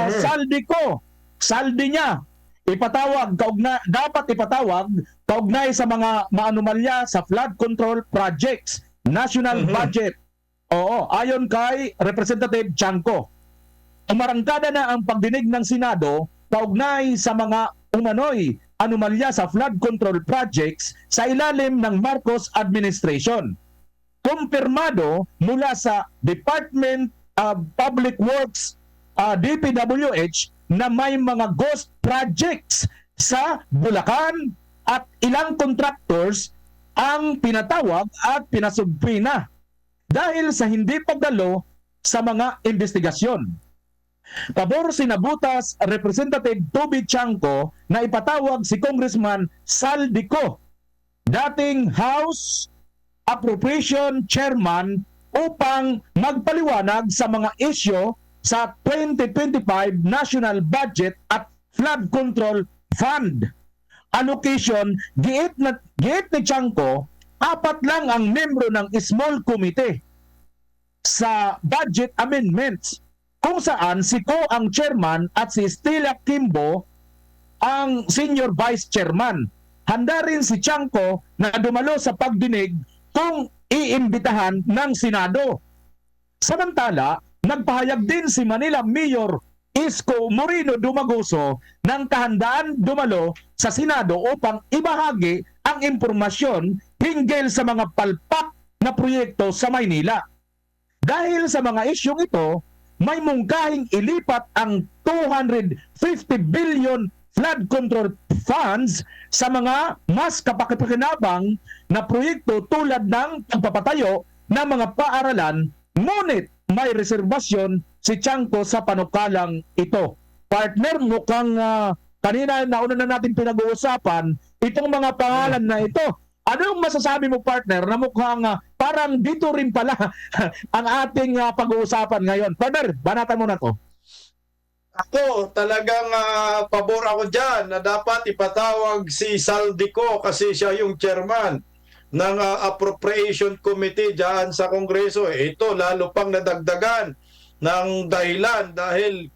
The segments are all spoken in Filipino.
saldi ko, saldi niya, dapat ipatawag kaugnay sa mga maanomalya sa flood control projects, national budget. Oo, ayon kay Representative Chanco. Umarangkada na ang pagdinig ng Senado kaugnay sa mga umano'y anomalya sa flood control projects sa ilalim ng Marcos administration. Kumpirmado mula sa Department of Public Works, DPWH, na may mga ghost projects sa Bulacan at ilang contractors ang pinatawag at pinasubpina dahil sa hindi pagdalo sa mga investigasyon. Pabor sinabutas Representative Toby Chanco na ipatawag si Congressman Saldico, dating House Appropriation Chairman, upang magpaliwanag sa mga isyu sa 2025 National Budget at Flood Control Fund. Allocation, giit ni Chanco, 4 lang ang membro ng small committee sa budget amendments, kung saan si Ko ang chairman at si Stella Kimbo ang senior vice chairman. Handa rin si Chanco na dumalo sa pagdinig kung iimbitahan ng Senado. Samantala, nagpahayag din si Manila Mayor Isko Moreno Dumaguso ng kahandaan dumalo sa Senado upang ibahagi ang impormasyon hinggil sa mga palpak na proyekto sa Maynila. Dahil sa mga isyong ito, may mungkahing ilipat ang 250 billion flood control funds sa mga mas kapakipakinabang na proyekto tulad ng pagpapatayo ng mga paaralan, ngunit may reserbasyon si Chanco sa panukalang ito. Partner, mukhang kanina nauna na natin pinag-uusapan itong mga pangalan na ito. Ano yung masasabi mo, partner, na mukhang parang dito rin pala ang ating pag-uusapan ngayon? Partner, banatan mo na to. Ako, talagang pabor ako dyan na dapat ipatawag si Saldico kasi siya yung chairman ng Appropriation Committee dyan sa Kongreso. Ito, lalo pang nadagdagan ng dahilan dahil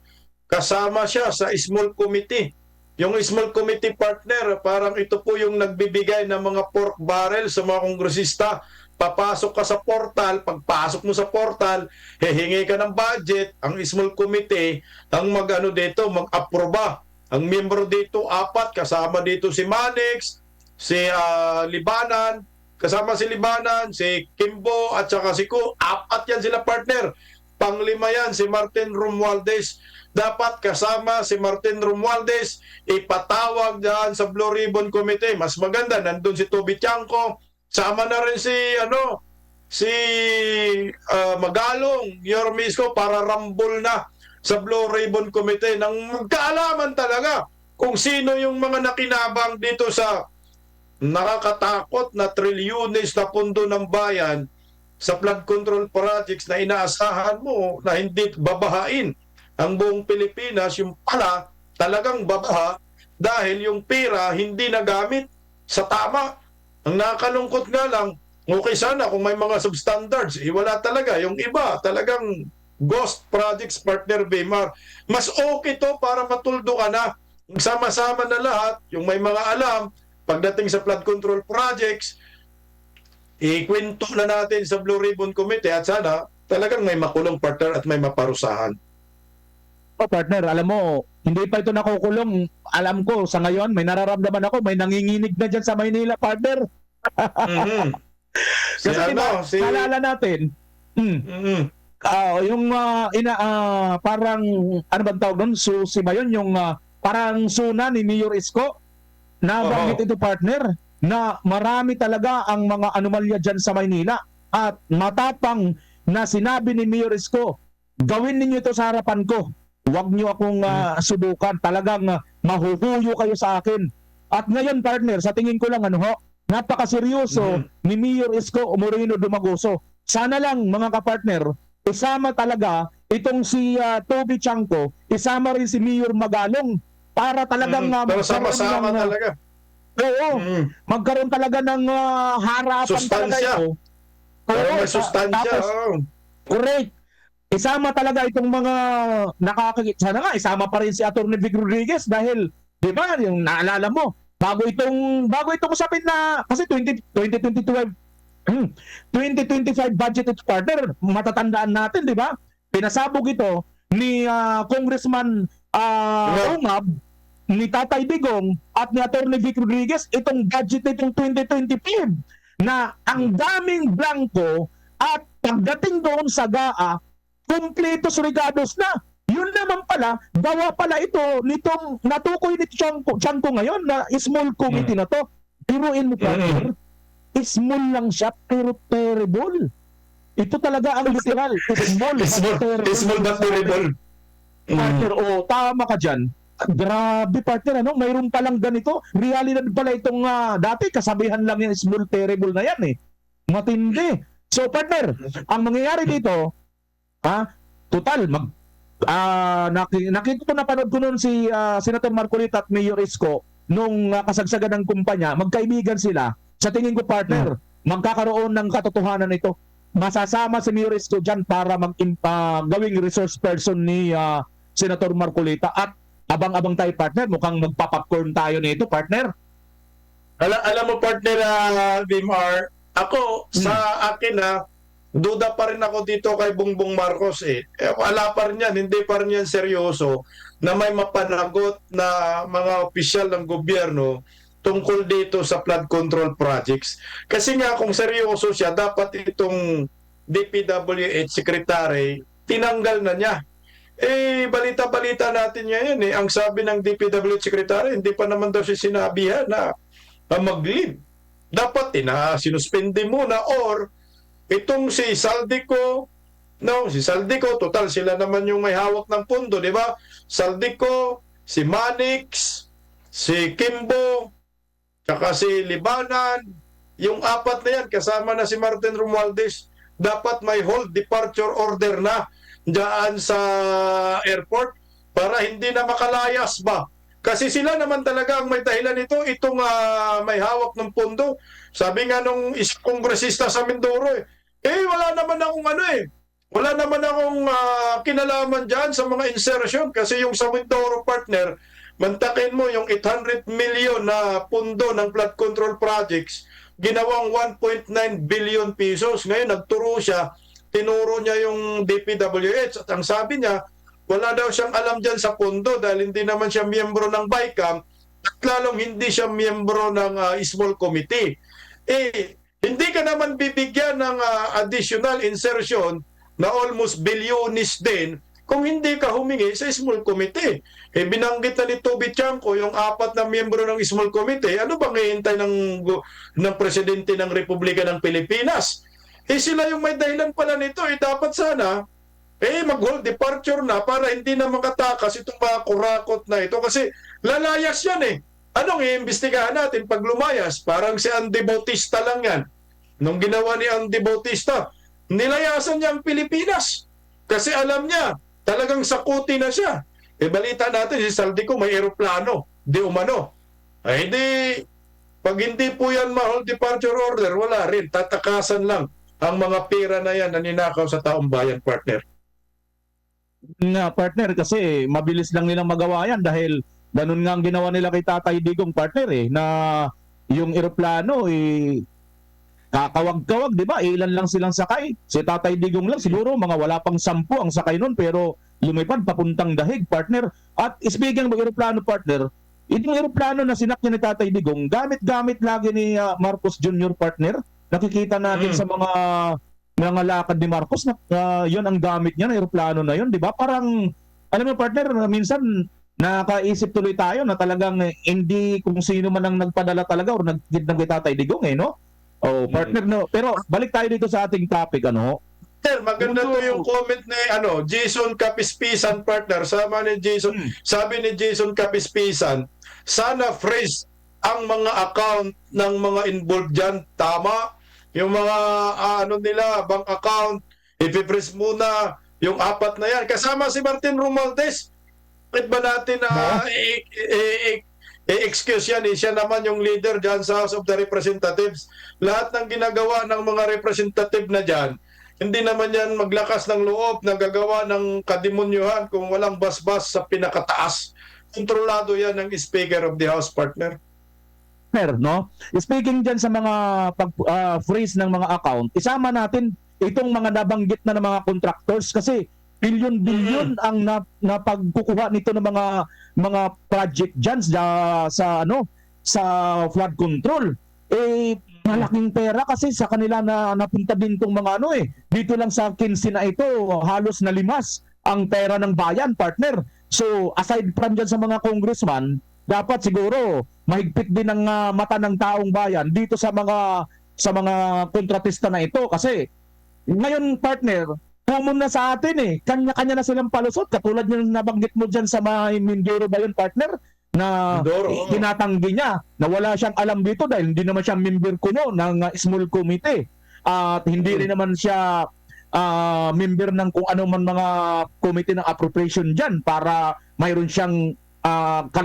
kasama siya sa small committee. Yung small committee partner, parang ito po yung nagbibigay ng mga pork barrel sa mga kongresista. Papasok ka sa portal, pagpasok mo sa portal, hihingi ka ng budget, ang small committee, ang mag-aproba. Ang miyembro dito, 4, kasama dito si Manix, si Libanan, kasama si Libanan, si Kimbo, at saka si Ko. 4 yan sila, partner. Panglima yan, si Martin Romualdez. Dapat kasama si Martin Romualdez, ipatawag dyan sa Blue Ribbon Committee. Mas maganda, nandun si Toby Chanco, sama na rin si Magalong, Yormisco, para rambol na sa Blue Ribbon Committee nang magkaalaman talaga kung sino yung mga nakinabang dito sa nakakatakot na trilyones na pundo ng bayan sa flood control projects na inaasahan mo na hindi babahain ang buong Pilipinas. Yung pala talagang babaha dahil yung pera hindi nagamit sa tama. Ang nakakalungkot nga lang, okay sana kung may mga substandards, wala talaga. Yung iba, talagang ghost projects, partner Bimar. Mas okay to para matuldo ka na. Sama-sama na lahat, yung may mga alam, pagdating sa flood control projects, ikwento na natin sa Blue Ribbon Committee at sana talagang may makulong, partner, at may maparusahan. Partner, alam mo, hindi pa ito nakukulong. Alam ko, sa ngayon, may nararamdaman ako, may nanginginig na dyan sa Maynila, partner. Kasi naalala natin, yung parang, ano bang tawag doon? Si Mayon, yung parang suna ni Mayor Isko, na banggit ito, partner, na marami talaga ang mga anomalya dyan sa Maynila. At matapang na sinabi ni Mayor Isko, gawin ninyo ito sa harapan ko. Huwag nyo akong subukan. Talagang mahuhuyo kayo sa akin. At ngayon, partner, sa tingin ko lang, napakaseryoso ni Mayor Isko Moreno Dumaguso. Sana lang, mga kapartner, isama talaga itong si Toby Chanco, isama rin si Mayor Magalong para talagang pero sama-sama talaga. Oo, magkaroon talaga ng harapan sustansya. talaga ito. Pero may sustansya. Correct. isama talaga itong mga sana nga isama pa rin si Atty. Vic Rodriguez dahil 'di ba yung naalala mo bago itong usapin na kasi 2025 budget ito partner matatandaan natin 'di ba pinasabog ito ni Congressman Ungab ni Tatay Digong at ni Atty. Vic Rodriguez itong budget nitong 2025 na ang daming blanco at pagdating doon sa GAA kumpletos regados na. Yun naman pala, gawa pala ito nitong natukoy ni Tiangco ngayon na small committee na to. Biruin mo partner, small lang siya pero terrible. Ito talaga ang literal. Small but terrible. Partner, tama ka dyan. Grabe partner, mayroon palang ganito. Realidad pala itong dati, kasabihan lang yan, small terrible na yan eh. Matindi. So partner, ang mangyayari dito, total, nakita ko napanood ko noon si Senator Marcolita at Mayor Isko nung kasagsagan ng kumpanya, magkaibigan sila. Sa tingin ko partner, magkakaroon ng katotohanan ito. Masasama si Mayor Isko dyan para gawing resource person ni Senator Marcolita at abang-abang tayo partner, mukhang magpapopcorn tayo nito partner. Alam mo partner, Vimar, ako sa akin duda pa rin ako dito kay Bongbong Marcos wala pa rin yan, hindi pa rin yan seryoso na may mapanagot na mga opisyal ng gobyerno tungkol dito sa flood control projects. Kasi nga kung seryoso siya, dapat itong DPWH Secretary, tinanggal na niya. Balita-balita natin ngayon ang sabi ng DPWH Secretary, hindi pa naman daw siya sinabihan na mag-leave. Dapat sinuspende muna or itong si Saldico, si Saldico, total sila naman yung may hawak ng pondo, di ba? Saldico, si Manix, si Kimbo, tsaka si Libanan, yung apat na yan, kasama na si Martin Romualdez, dapat may hold departure order na dyan sa airport para hindi na makalayas ba? Kasi sila naman talaga ang may dahilan nito, itong may hawak ng pondo. Sabi nga nung kongresista sa Mindoro wala naman akong wala naman akong kinalaman dyan sa mga insertion kasi yung sa Mindoro partner, mantakin mo yung 800 million na pondo ng flood control projects, ginawang 1.9 billion pesos. Ngayon nagturo siya, tinuro niya yung DPWH at ang sabi niya, wala daw siyang alam dyan sa pondo dahil hindi naman siya miyembro ng BICAM at lalong hindi siya miyembro ng small committee. Hindi ka naman bibigyan ng additional insertion na almost bilyonis din kung hindi ka humingi sa small committee. Binanggit na ni Toby Tiangco yung apat na miyembro ng small committee. Ano bang hihintay ng presidente ng Republika ng Pilipinas? Sila yung may dahilan pala nito. Dapat sana mag-hold departure na para hindi na makatakas itong mga kurakot na ito kasi lalayas yan Anong iimbestigahan natin pag lumayas? Parang si Andy Bautista lang yan. Nung ginawa ni Andy Bautista, nilayasan niya ang Pilipinas kasi alam niya, talagang sakuti na siya. Balita natin si Saldico may eroplano, di umano. Pag hindi po yan ma-hold departure order, wala rin. Tatakasan lang ang mga pera na yan na ninakaw sa taong bayan, partner. Partner, kasi mabilis lang nilang magawa yan dahil ganun nga ang ginawa nila kay Tatay Digong partner na yung eroplano kakawag-kawag, di ba? Ilan lang silang sakay. Si Tatay Digong lang siguro mga wala pang 10 ang sakay nun pero lumipad papuntang Dahig partner. At speaking ng eroplano partner, itong eroplano na sinakyan ni Tatay Digong, gamit-gamit lagi ni Marcos Jr. partner. Nakikita natin sa mga lakad ni Marcos na yun ang gamit niya na eroplano na yun, di ba? Parang alam mo partner, minsan nakaisip tuloy tayo na talagang hindi kung sino man ang nagpadala talaga o nagkid ng Tatay Digong no? Partner no. Pero balik tayo dito sa ating topic Sir, maganda to yung comment ni Jason Capispisan partner. Sabi ni Jason Capispisan, sana freeze ang mga account ng mga involved diyan. Tama. Yung mga bank account, i-freeze muna yung apat na yan. Kasama si Martin Romualdez. Bakit ba natin excuse yan? Siya naman yung leader dyan sa House of the Representatives. Lahat ng ginagawa ng mga representative na dyan, Hindi naman yan maglakas ng loob na gagawa ng kademonyuhan kung walang basbas sa pinakataas. Kontrolado yan ng Speaker of the House, partner. No? Speaking dyan sa mga freeze ng mga account, isama natin itong mga nabanggit na ng mga contractors kasi bilyon-bilyon ang napagkukuha nito ng mga project dyan sa flood control. Malaking pera kasi sa kanila na napunta din tong mga dito lang sa 15 na ito, halos nalimas ang pera ng bayan, partner. So, aside from dyan sa mga congressman, dapat siguro mahigpit din ang mata ng taong bayan dito sa mga kontratista na ito kasi ngayon, partner, common na sa atin kanya-kanya na silang palusot katulad yung nabanggit mo dyan sa mga Mindoro ba yun, partner, na Mindoro, tinatanggi niya na wala siyang alam dito dahil hindi naman siya member kuno ng small committee at hindi rin naman siya member ng kung ano man mga committee ng appropriation dyan para mayroon siyang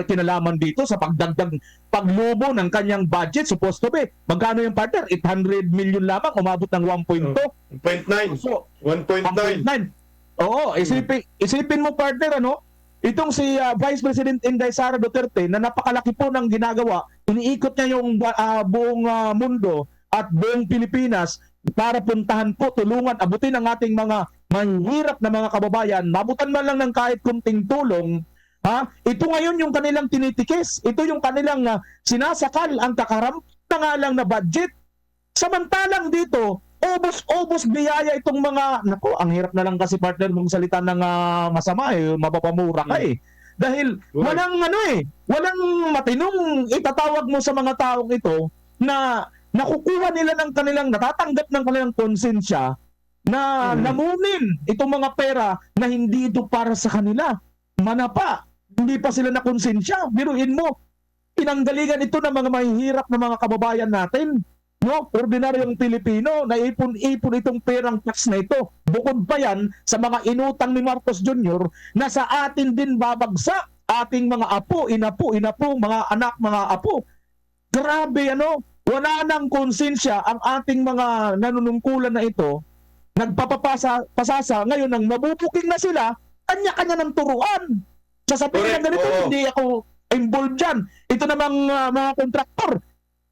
kinalaman dito sa paglubo ng kanyang budget. Supposed to be magkano yung, partner? 800 million lamang, umabot ng 1.2. 1.9. So, 1.9. 1.9. Oo, isipin mo, partner, itong si Vice President Inday Sara Duterte na napakalaki po ng ginagawa, iniikot niya yung buong mundo at buong Pilipinas para puntahan po, tulungan, abutin ang ating mga mahihirap na mga kababayan, mabutan man lang ng kahit kunting tulong. Ito ngayon yung kanilang tinitikis. Ito yung kanilang sinasakal ang kakaram na nga lang na budget. Samantalang dito, ubos biyaya itong mga, ang hirap na lang kasi, partner, mong salita ng masama mapapamura ka Dahil walang walang matinong itatawag mo sa mga taong ito na nakukuha nila ng kanilang, natatanggap ng kanilang konsensya na namunin itong mga pera na hindi ito para sa kanila. Manapa, hindi pa sila na konsensya. Biruin mo, pinanggalingan ito ng mga mahihirap na mga kababayan natin. Ordinaryong Pilipino na ipon-ipon itong perang tax na ito. Bukod pa yan sa mga inutang ni Marcos Jr. na sa atin din babagsak, ating mga apo, inapo, mga anak, mga apo. Grabe, wala nang konsensya ang ating mga nanunungkulan na ito. Nagpapasasa ngayon nang mabubuking na sila, kanya-kanya ng turuan. Sasabihin na ganito, hindi ako involved dyan. Ito namang mga kontraktor,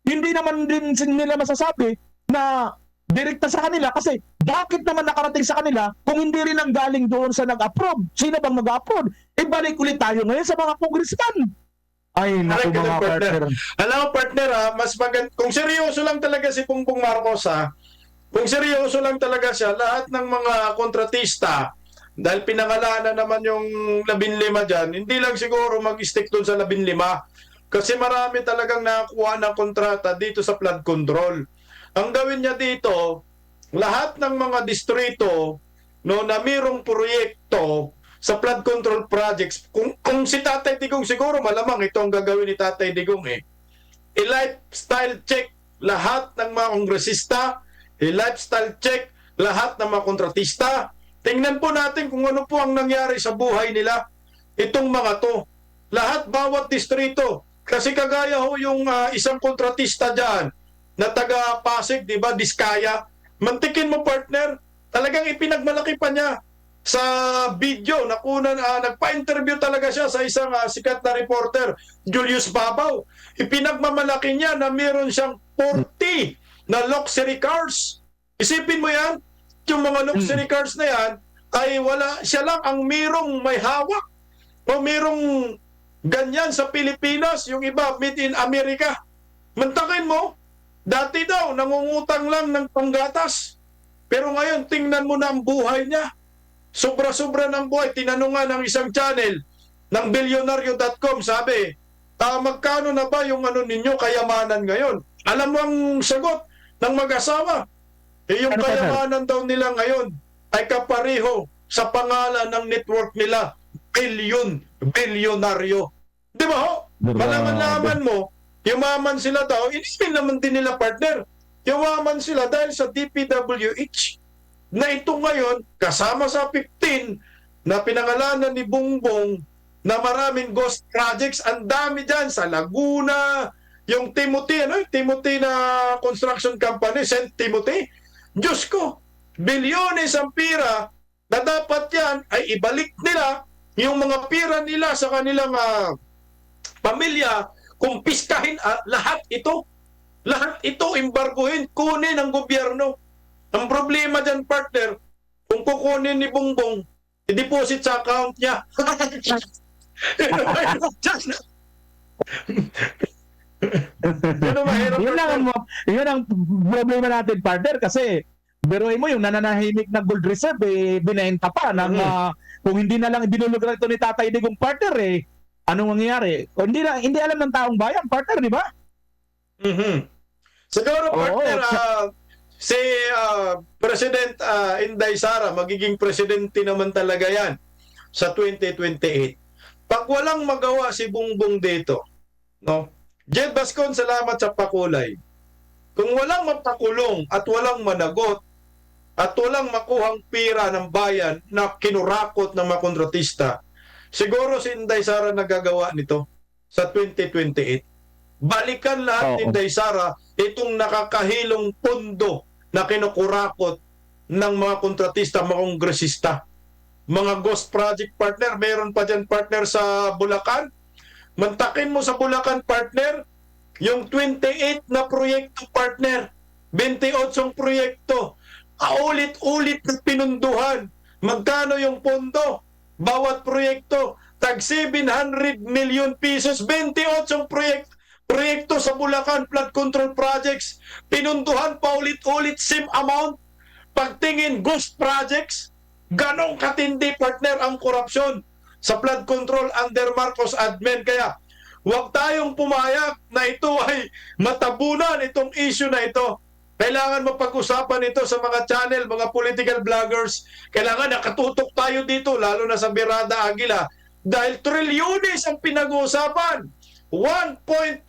hindi naman din nila masasabi na direkta sa kanila kasi bakit naman nakarating sa kanila kung hindi rin ang galing doon sa nag-approve? Sino bang mag-approve? Balik ulit tayo ngayon sa mga congressman. Ay, naku mga partner. Alam mo, partner, mas kung seryoso lang talaga si Bongbong Marcos, kung seryoso lang talaga siya, lahat ng mga kontratista, dahil pinangalanan naman yung 15 dyan, hindi lang siguro mag-stick doon sa 15 kasi marami talagang nakakuha ng kontrata dito sa flood control. Ang gawin niya dito, lahat ng mga distrito na mayroong proyekto sa flood control projects, kung si Tatay Digong siguro malamang ito ang gagawin ni Tatay Digong i-lifestyle check lahat ng mga kongresista, i-lifestyle check lahat ng mga kontratista. Tingnan po natin kung ano po ang nangyari sa buhay nila. Itong mga to. Lahat, bawat distrito. Kasi kagaya yung isang kontratista dyan na taga Pasig, di ba, Diskaya. Mantikin mo, partner, talagang ipinagmalaki pa niya sa video. Nagpa-interview talaga siya sa isang sikat na reporter, Julius Babaw. Ipinagmamalaki niya na meron siyang 40 na luxury cars. Isipin mo yan, yung mga luxury cars na yan ay siya lang ang merong may hawak o merong ganyan sa Pilipinas, yung iba made in America. Mantakin mo, dati daw nangungutang lang ng panggatas, pero ngayon tingnan mo na ang buhay niya, sobra-sobra ng buhay. Tinanong nga ng isang channel ng Bilyonaryo.com, sabi, magkano na ba yung ninyo kayamanan ngayon? Alam mo ang sagot ng mag-asawa? Yung kayamanan daw nila ngayon ay kapareho sa pangalan ng network nila, bilyonaryo. Di ba ho? Malaman-laman mo, yumaman sila daw, hindi naman din nila, partner. Yumaman sila dahil sa DPWH na ito ngayon, kasama sa 15 na pinangalanan ni Bongbong na maraming ghost projects, ang dami dyan sa Laguna, yung Timothy, Timothy na construction company, St. Timothy. Diyos ko, bilyones ang pira na dapat yan ay ibalik nila yung mga pira nila sa kanilang pamilya, kumpiskahin lahat ito. Lahat ito embargohin, kunin ng gobyerno. Ang problema dyan, partner, kung kukunin ni Bongbong, i-deposit sa account niya. Yun ang problema natin, partner, kasi biruin mo yung nananahimik na gold reserve, binenta pa ng, kung hindi na lang ibinulog na ito ni Tatay Digong, partner, anong mangyayari? O, hindi alam ng taong bayan, partner, di ba? Siguro, partner, si President Inday Sara, magiging presidente naman talaga yan sa 2028. Pag walang magawa si Bongbong dito, no? Jed Bascon, salamat sa pakulay. Kung walang mapakulong at walang managot at walang makuhang pira ng bayan na kinurakot ng mga kontratista, siguro si Inday Sara nagagawa nito sa 2028. Balikan lahat ni Inday Sara itong nakakahilong pondo na kinukurakot ng mga kontratista, mga kongresista. Mga ghost project, partner, meron pa dyan, partner, sa Bulacan. Mantakin mo sa Bulacan, partner, yung 28 na proyekto, partner, 28 proyekto, ulit-ulit na pinunduhan. Magkano yung pondo? Bawat proyekto, tag 700 million pesos, 28 proyekto sa Bulacan, flood control projects, pinunduhan pa ulit-ulit, same amount. Pagtingin, ghost projects, ganong katindi, partner, ang korupsyon sa flood control under Marcos admin. Kaya huwag tayong pumayag na ito ay matabunan, itong issue na ito. Kailangan mapag-usapan ito sa mga channel, mga political vloggers. Kailangan nakatutok tayo dito, lalo na sa Birada Aguila, dahil trilyones ang pinag-uusapan. 1.2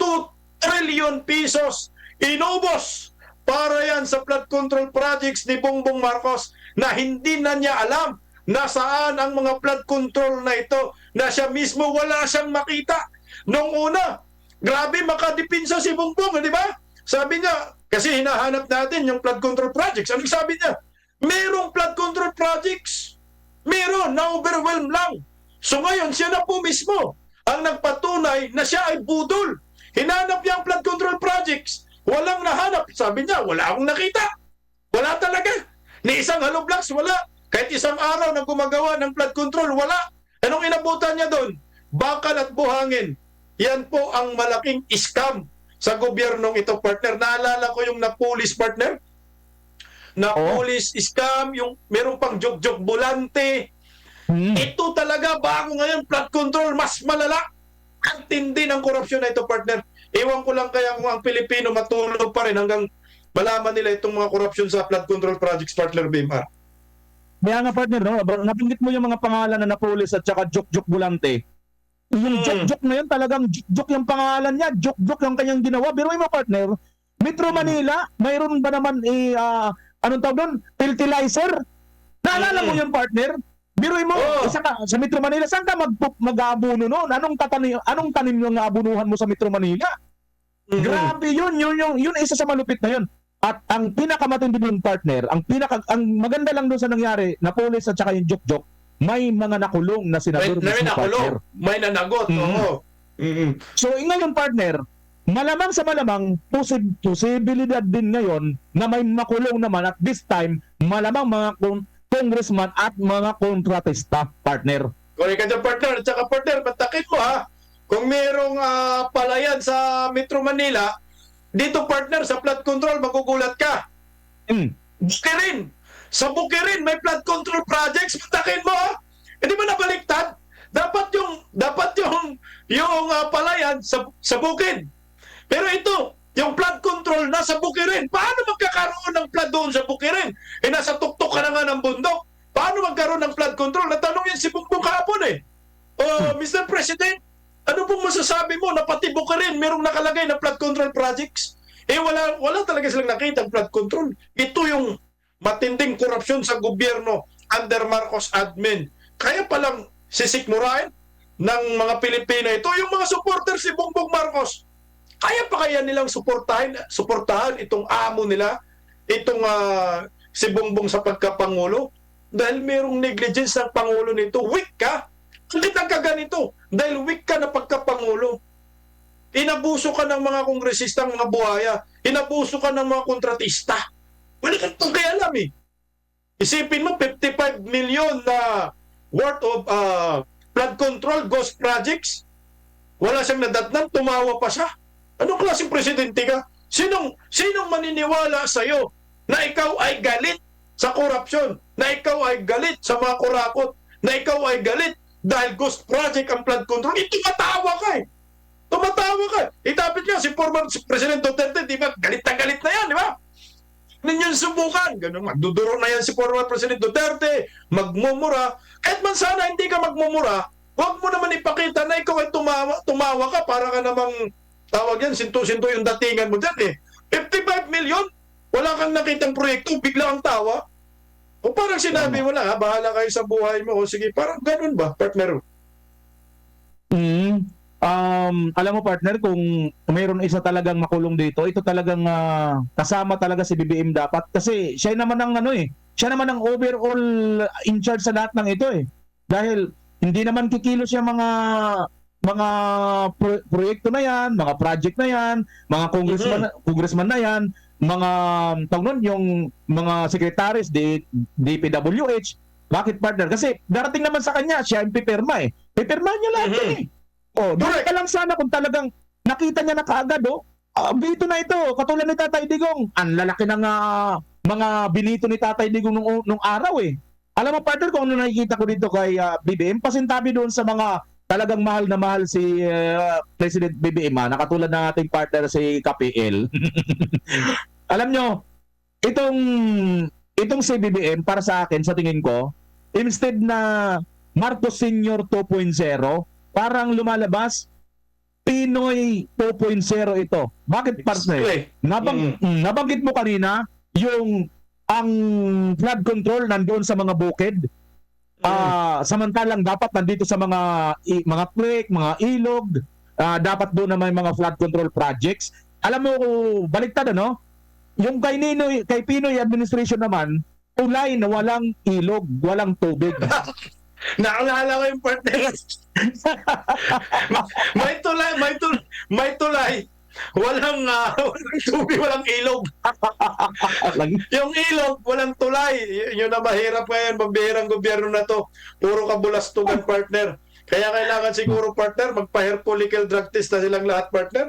trillion pesos inubos para yan sa flood control projects ni Bongbong Marcos na hindi na niya alam nasaan ang mga flood control na ito, na siya mismo wala siyang makita. Nung una, grabe makadipinsa si Bongbong, di ba? Sabi niya, kasi hinahanap natin yung flood control projects. Ano sabi niya? Merong flood control projects. Meron, na-overwhelm lang. So ngayon, siya na po mismo ang nagpatunay na siya ay budol. Hinanap niya ang flood control projects. Walang nahanap. Sabi niya, wala akong nakita. Wala talaga. Ni isang hollow blocks, wala. Kahit isang araw na gumagawa ng flood control, wala. Anong inabutan niya doon? Bakal at buhangin. Yan po ang malaking scam sa gobyernong ito, partner. Naalala ko yung Napulis, partner. Napulis scam, yung meron pang jog-jog bulante. Ito talaga, bago ngayon, flood control, mas malala. Ang tindi ng korupsyon na ito, partner. Ewan ko lang kaya kung ang Pilipino matulog pa rin hanggang malaman nila itong mga korupsyon sa flood control projects, partner BMR. Kaya nga, partner, no? Nabanggit mo yung mga pangalan na Napolis at saka Jok-Jok Bulante. Yung Jok-Jok na yun, talagang Jok yung pangalan niya, Jok-Jok yung kanyang ginawa. Pero yung mga partner, Metro Manila, mayroon ba naman anong tawag doon? Fertilizer? Naalala mo yung partner? Biruin mo, sa Metro Manila, saan ka mag-aabuno noon? Anong tanim yung aabunuhan mo sa Metro Manila? Grabe yun isa sa malupit na yun. At ang pinakamatindi yung partner, ang maganda lang doon sa nangyari, Napolis at saka yung Jok-Jok, may mga nakulong na senador. May nakulong, may nanagot. So ngayon, partner, malamang sa malamang, posibilidad din ngayon na may makulong naman at this time, malamang mga congressman at mga kontratista, partner. Correct ka dyan, partner. At saka, partner, patakin mo ha, kung mayroong palayan sa Metro Manila, dito, partner, sa flood control, magugulat ka. Bukirin. Sa Bukirin, may flood control projects, patakin mo ha. Hindi ba nabaliktad? Dapat yung palayan sa bukid. Pero ito, yung flood control nasa Bukirin. Paano magkakaroon ng flood doon sa Bukirin? Nasa tuktok ka na nga ng bundok. Paano magkaroon ng flood control? Natanong yan si Bongbong kahapon Mr. President, ano pong masasabi mo na pati Bukirin merong nakalagay na flood control projects? Wala talaga silang nakita ang flood control. Ito yung matinding korupsyon sa gobyerno under Marcos admin. Kaya palang sisikmurahin ng mga Pilipino ito, yung mga supporters si Bongbong Marcos. Kaya pa kaya nilang suportahan itong amo nila, itong si Bongbong sa pagkapangulo? Dahil merong negligence ng pangulo nito. Weak ka? Bakit nagkaganito? Dahil weak ka na pagkapangulo. Inabuso ka ng mga kongresistang mga buhaya. Inabuso ka ng mga kontratista. Wala kang pakialam eh. Isipin mo, 55 million na worth of flood control ghost projects. Wala siyang nadatnan, tumawa pa siya. Anong klaseng presidente ka? Sinong maniniwala sa'yo na ikaw ay galit sa korupsyon, na ikaw ay galit sa mga kurakot, na ikaw ay galit dahil ghost project ang flood control? Tumatawa ka eh. Tumatawa ka. Itapit nga si former President Duterte, di ba? Galit na galit na yan, di ba? Ninyong subukan. Ganun, magduduro na yan si former President Duterte, magmumura. Kahit man sana hindi ka magmumura, huwag mo naman ipakita na ikaw ay tumawa ka para ka namang tawag yan, sinto-sinto yung datingan mo dyan eh. 55 million? Wala kang nakitang proyekto, bigla ang tawa. O parang sinabi mo na, bahala kayo sa buhay mo. O sige, parang ganun ba, partner? Alam mo partner, kung mayroon isa talagang makulong dito, ito talagang kasama talaga si BBM dapat. Kasi siya naman ang siya naman ang overall in charge sa lahat ng ito eh. Dahil hindi naman kikilos yung mga proyekto na yan, mga project na yan, mga congressman na yan, mga yung mga secretaries DPWH. Bakit partner? Kasi darating naman sa kanya, siya ang pipirma eh. Pipirma niya lahat eh. Oh, doon ka lang sana kung talagang nakita niya na kaagad dito na ito, katulad ni Tatay Digong. Ang lalaki ng mga binito ni Tatay Digong nung araw eh. Alam mo partner, kung ano nakikita ko dito kay BBM, pasintabi doon sa mga talagang mahal na mahal si President BBM na katulad ng ating partner si KPL. Alam nyo, itong si BBM para sa akin, sa tingin ko, instead na Marcos Sr. 2.0, parang lumalabas Pinoy 2.0 ito. Bakit partner? Nabanggit mo kanina yung ang flood control nandoon sa mga bukid. Samantalang dapat nandito sa mga creek, mga ilog, dapat doon na may mga flood control projects. Alam mo, baliktad yung kay Pinoy administration naman, tulay na walang ilog, walang tubig. Naalala ko yung partner. may tulay. Walang tubig, walang ilog. Yung ilog, walang tulay. Yun na mahirap ngayon, mabihirang gobyerno na to. Puro kabulastugan, partner. Kaya kailangan siguro, partner, magpa-hair follicle drug test na silang lahat, partner.